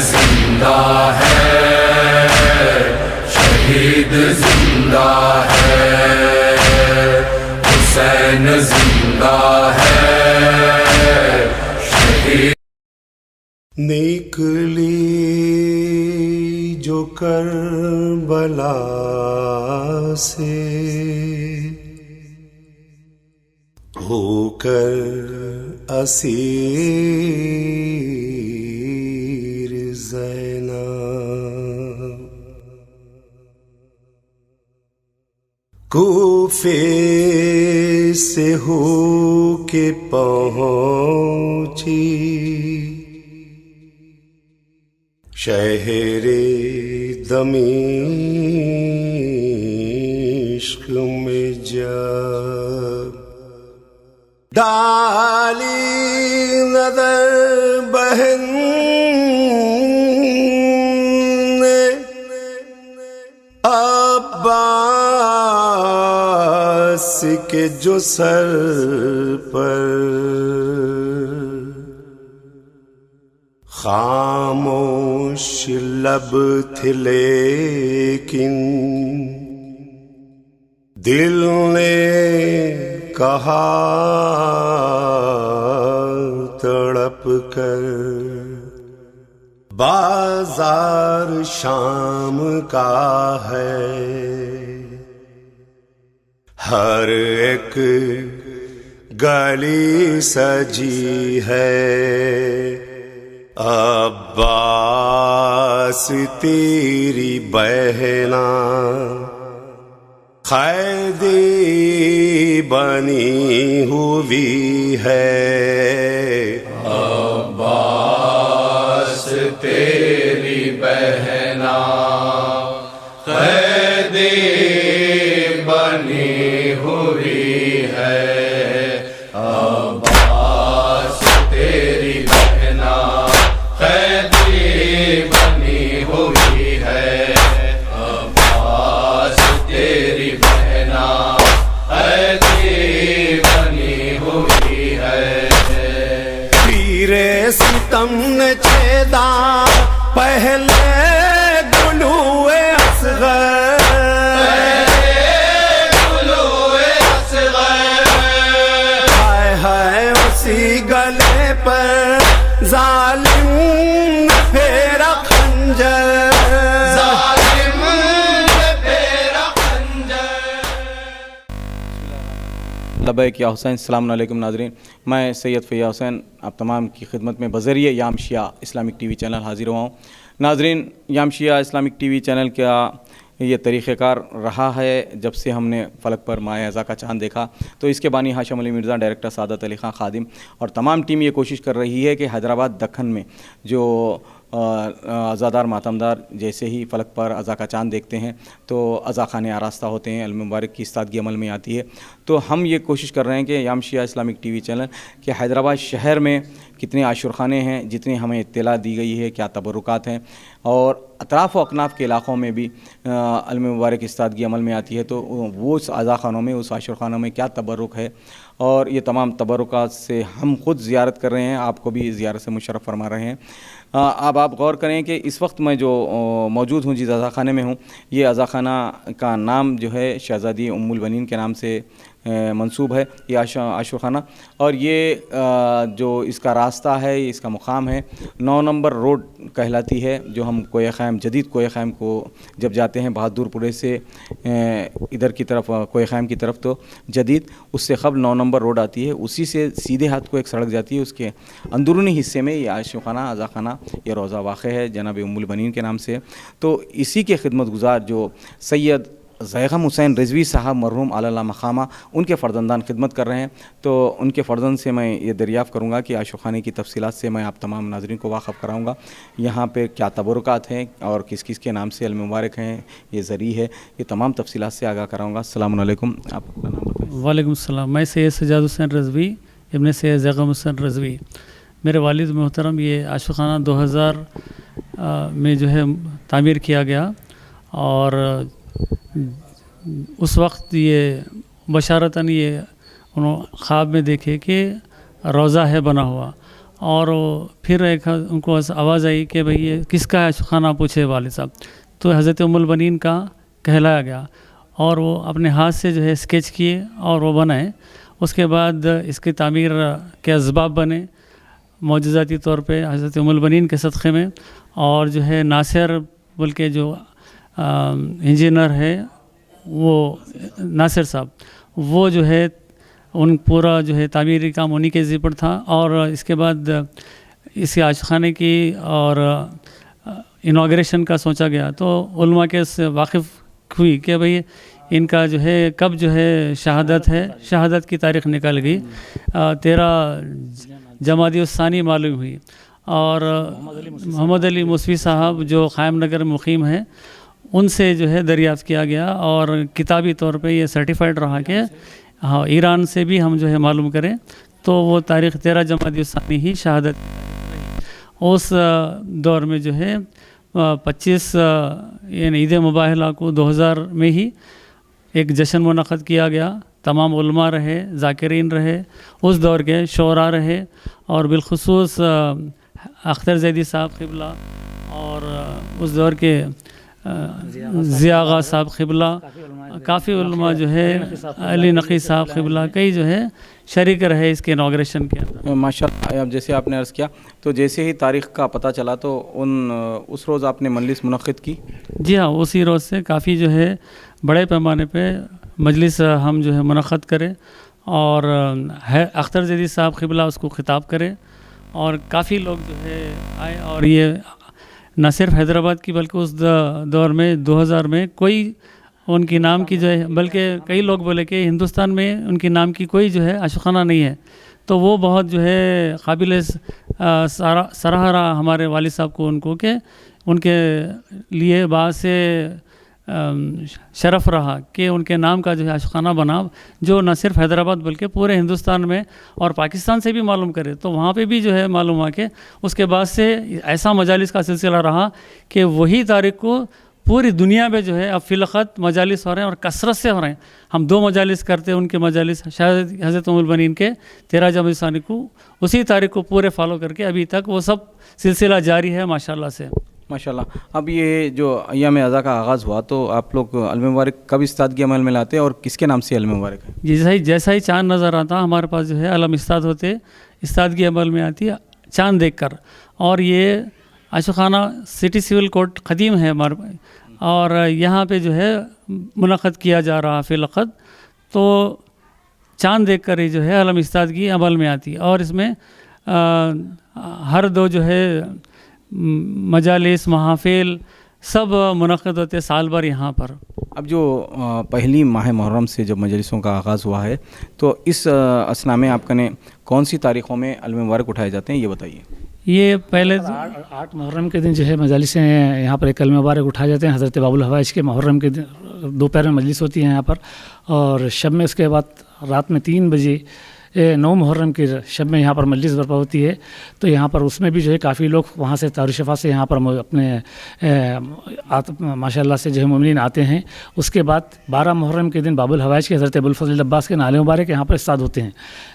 زندہ ہے، شہید زندہ ہے، حسین زندہ ہے، شہید نکلی جو کربلا سے ہو کر اسیر زینب، کوفے سے ہو کے پہنچی شہر دمشق میں جب ڈالی نظر بہن نے عباس کے جو سر پر خاموش لب تھے لیکن دل نے کہا تڑپ کر بازار شام کا ہے، ہر ایک گلی سجی ہے، عباس تیری بہنا قیدی بنی ہوئی ہے، عباس تیری بہنا قیدی بنی ہوئی ہے، عباس تیری بہنا قیدی بنی ہوئی ہے، عباس تیری بہنا قیدی بنی ہوئی ہے، پیر ستم نے چھیدا پہلے گلوِ اصغر، ہائے ہائے اسی گلے پر ظالم نے پھیرا خنجر، ظالم نے پھیرا خنجر۔ لبیک یا حسین۔ السلام علیکم ناظرین، میں سید فیاض حسین آپ تمام کی خدمت میں بذریعہ یام شیعہ اسلامک ٹی وی چینل حاضر ہوا ہوں۔ ناظرین، یام شیعہ اسلامک ٹی وی چینل کا یہ طریقہ کار رہا ہے جب سے ہم نے فلک پر ماہ اعضا کا چاند دیکھا، تو اس کے بانی ہاشم علی مرزا، ڈائریکٹر سعادت علی خان خادم اور تمام ٹیم یہ کوشش کر رہی ہے کہ حیدرآباد دکن میں جو عزادار ماتمدار جیسے ہی فلک پر عزا کا چاند دیکھتے ہیں تو عزا خانے آراستہ ہوتے ہیں، علم مبارک کی استادگی عمل میں آتی ہے، تو ہم یہ کوشش کر رہے ہیں کہ یام شیعہ اسلامک ٹی وی چینل کہ حیدرآباد شہر میں کتنے عاشور خانے ہیں، جتنی ہمیں اطلاع دی گئی ہے، کیا تبرکات ہیں، اور اطراف و اکناف کے علاقوں میں بھی علم مبارک استادگی عمل میں آتی ہے، تو وہ اس عزا خانوں میں، اس عاشور خانوں میں کیا تبرک ہے، اور یہ تمام تبرکات سے ہم خود زیارت کر رہے ہیں، آپ کو بھی زیارت سے مشرف فرما رہے ہیں۔ اب آپ غور کریں کہ اس وقت میں جو موجود ہوں، جس عزا خانے میں ہوں، یہ عزا خانہ کا نام جو ہے شہزادی ام البنین کے نام سے منسوب ہے، یہ عاشور خانہ، اور یہ جو اس کا راستہ ہے، اس کا مقام ہے 9 نمبر روڈ کہلاتی ہے، جو ہم کوئے خیم، جدید کوئے خیم کو جب جاتے ہیں بہادر پورے سے ادھر کی طرف کوئے خیم کی طرف، تو جدید اس سے قبل 9 نمبر روڈ آتی ہے، اسی سے سیدھے ہاتھ کو ایک سڑک جاتی ہے، اس کے اندرونی حصے میں یہ عاشور خانہ، عزا خانہ، یہ روضہ واقع ہے جناب ام البنین کے نام سے۔ تو اسی کے خدمت گزار جو سید زیغم حسین رضوی صاحب مرحوم علی اللہ مقامہ، ان کے فرزندان خدمت کر رہے ہیں، تو ان کے فرزند سے میں یہ دریافت کروں گا کہ عاشور خانے کی تفصیلات سے میں آپ تمام ناظرین کو واقف کراؤں گا، یہاں پہ کیا تبرکات ہیں اور کس کس کے نام سے علم مبارک ہیں، یہ ذریعہ ہے، یہ تمام تفصیلات سے آگاہ کراؤں گا۔ السلام علیکم، آپ اپنا نام بتائیں۔ وعلیکم السلام، میں سید سجاد حسین رضوی ابن سید زیغم حسین رضوی۔ میرے والد محترم یہ عاشور خانہ 2000 میں جو ہے تعمیر کیا گیا، اور اس وقت یہ بشارتاً یہ انہوں خواب میں دیکھے کہ روضہ ہے بنا ہوا، اور پھر ایک ان کو آواز آئی کہ بھئی یہ کس کا ہے عاشق خانہ، پوچھے والد صاحب، تو حضرت ام البنین کا کہلایا گیا، اور وہ اپنے ہاتھ سے جو ہے اسکیچ کیے اور وہ بنائے. اس کے بعد اس کی تعمیر کے اسباب بنے معجزاتی طور پہ حضرت ام البنین کے صدقے میں. اور جو ہے ناصر بلکہ جو انجینئر ہے وہ ناصر صاحب، وہ جو ہے ان پورا جو ہے تعمیری کام انہی کے ذمہ پر تھا. اور اس کے بعد اس عاشق خانے کی اور انوگریشن کا سوچا گیا تو علماء کے سے واقف ہوئی کہ بھئی ان کا جو ہے کب جو ہے شہادت ہے. شہادت کی تاریخ نکال گئی 13 جمادی الثانی معلوم ہوئی. اور محمد علی موسوی صاحب جو قائم نگر مقیم ہے ان سے جو ہے دریافت کیا گیا، اور کتابی طور پہ یہ سرٹیفائڈ رہا کہ ہاں ایران سے بھی ہم جو ہے معلوم کریں، تو وہ تاریخ 13 جمادی الثانی ہی شہادت. اس دور میں جو ہے 25 یعنی عید مباہلہ کو 2000 میں ہی ایک جشن منعقد کیا گیا. تمام علماء رہے، ذاکرین رہے، اس دور کے شعراء رہے، اور بالخصوص اختر زیدی صاحب قبلہ اور اس دور کے ضیاء آغا صاحب قبلہ، کافی علماء جو ہے علی نقی صاحب قبلہ، کئی جو ہے شریک رہے اس کے انوگریشن کے اندر. ماشاءاللہ. اب جیسے آپ نے عرض کیا تو جیسے ہی تاریخ کا پتہ چلا تو اس روز آپ نے مجلس منعقد کی؟ جی ہاں، اسی روز سے کافی جو ہے بڑے پیمانے پہ مجلس ہم جو ہے منعقد کرے، اور اختر زیدی صاحب قبلہ اس کو خطاب کرے، اور کافی لوگ جو ہے آئے. اور یہ نہ صرف حیدرآباد کی بلکہ اس دور میں 2000 میں کوئی ان کی نام کی جو ہے، بلکہ کئی لوگ بولے کہ ہندوستان میں ان کی نام کی کوئی جو ہے عاشق خانہ نہیں ہے. تو وہ بہت جو ہے قابل سراہا ہمارے والد صاحب کو، ان کو کہ ان کے لیے باعث شرف رہا کہ ان کے نام کا جو ہے عاشق خانہ بنا، جو نہ صرف حیدرآباد بلکہ پورے ہندوستان میں اور پاکستان سے بھی معلوم کرے. تو وہاں پہ بھی جو ہے معلوم ہوا کہ اس کے بعد سے ایسا مجالس کا سلسلہ رہا کہ وہی تاریخ کو پوری دنیا میں جو ہے اب فی الوقت مجالس ہو رہے ہیں، اور کثرت سے ہو رہے ہیں. ہم 2 مجالس کرتے ہیں ان کے مجالس، شاید حضرت ام البنین کے 13 جمادی الثانی کو اسی تاریخ کو پورے فالو کر کے ابھی تک وہ سب سلسلہ جاری ہے ماشاءاللہ سے. ماشاءاللہ. اب یہ جو ایام اعزا کا آغاز ہوا تو آپ لوگ علم مبارک کب استادگی عمل میں لاتے ہیں اور کس کے نام سے علم مبارک ہے؟ جیسا ہی چاند نظر آتا ہمارے پاس جو ہے علم استاد ہوتے، استادگی عمل میں آتی چاند دیکھ کر. اور یہ عاشق خانہ سٹی سول کورٹ قدیم ہے ہمارے، اور یہاں پہ جو ہے منعقد کیا جا رہا فی الوقت. تو چاند دیکھ کر ہی جو ہے علم استادگی عمل میں آتی. اور اس میں ہر 2 جو ہے مجالس محافل سب منعقد ہوتے سال بھر یہاں پر. اب جو پہلی ماہ محرم سے جب مجلسوں کا آغاز ہوا ہے تو اس اسنا میں آپ نے کون سی تاریخوں میں علم مبارک اٹھائے جاتے ہیں، یہ بتائیے. یہ پہلے 8 محرم کے دن جو ہے مجالسیں یہاں پر ایک علم مبارک اٹھائے جاتے ہیں. حضرت باب الحوائج کے محرم کے دن دوپہر میں مجلس ہوتی ہے یہاں پر، اور شب میں اس کے بعد رات میں 3 بجے 9 محرم کی شب میں یہاں پر مجلس برپا ہوتی ہے. تو یہاں پر اس میں بھی جو ہے کافی لوگ وہاں سے دارالشفا سے یہاں پر اپنے ماشاءاللہ سے جو ہے مومنین آتے ہیں. اس کے بعد 12 محرم کے دن باب الحوائج کے حضرت ابوالفضل عباس کے نالے مبارک یہاں پر استاد ہوتے ہیں.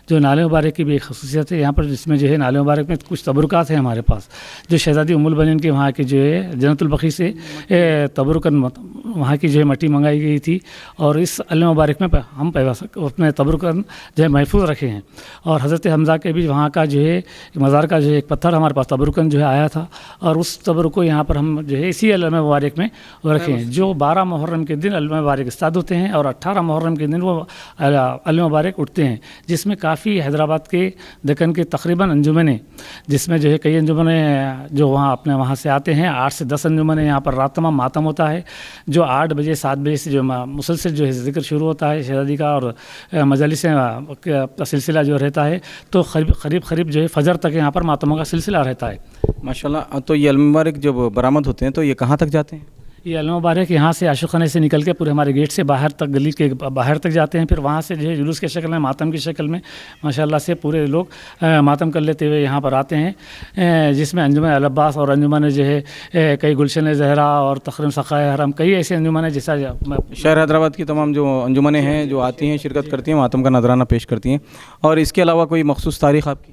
جو نالے مبارک کی بھی ایک خصوصیت ہے یہاں پر، جس میں جو ہے نالے مبارک میں کچھ تبرکات ہیں ہمارے پاس، جو شہزادی ام البنین کے وہاں کی جو ہے جنت البقیع سے تبرکن وہاں کی جو ہے مٹی منگائی گئی تھی، اور اس علم مبارک میں ہم اپنے تبرکن جو ہے محفوظ رکھے ہیں. اور حضرت حمزہ کے بھی وہاں کا جو ہے مزار کا جو ہے ایک پتھر ہمارے پاس تبرکن جو ہے آیا تھا، اور اس تبرک کو یہاں پر ہم جو ہے اسی علم مبارک میں رکھے ہیں. جو 12 محرم کے دن علم مبارک استاد ہوتے ہیں، اور 18 محرم کے دن وہ علم مبارک اٹھتے ہیں، جس میں کافی حیدرآباد کے دکن کے تقریباً انجمنیں، جس میں جو ہے کئی انجمنیں جو وہاں سے آتے ہیں. 8 سے 10 انجمنیں یہاں پر رات تمام ماتم ہوتا ہے، جو 8 بجے 7 بجے سے جو مسلسل جو ہے ذکر شروع ہوتا ہے شہزادی کا، اور مجالس کا سلسلہ جو رہتا ہے تو قریب جو ہے فجر تک یہاں پر ماتموں کا سلسلہ رہتا ہے. ماشاءاللہ. تو یہ علم مبارک جب برآمد ہوتے ہیں تو یہ کہاں تک جاتے ہیں؟ یہ علم مبارک یہاں سے عاشق خانے سے نکل کے پورے ہمارے گیٹ سے باہر تک، گلی کے باہر تک جاتے ہیں. پھر وہاں سے جو ہے جلوس کی شکل میں، ماتم کی شکل میں ماشاءاللہ سے پورے لوگ ماتم کر لیتے ہوئے یہاں پر آتے ہیں، جس میں انجمن العباس اور انجمن جو ہے کئی گلشن زہرا اور تقریب سقائے حرم، کئی ایسے انجمن ہیں جیسا شہر حیدرآباد کی تمام جو انجمنیں ہیں جو آتی ہیں، شرکت کرتی ہیں، ماتم کا نذرانہ پیش کرتی ہیں. اور اس کے علاوہ کوئی مخصوص تاریخ آپ کی؟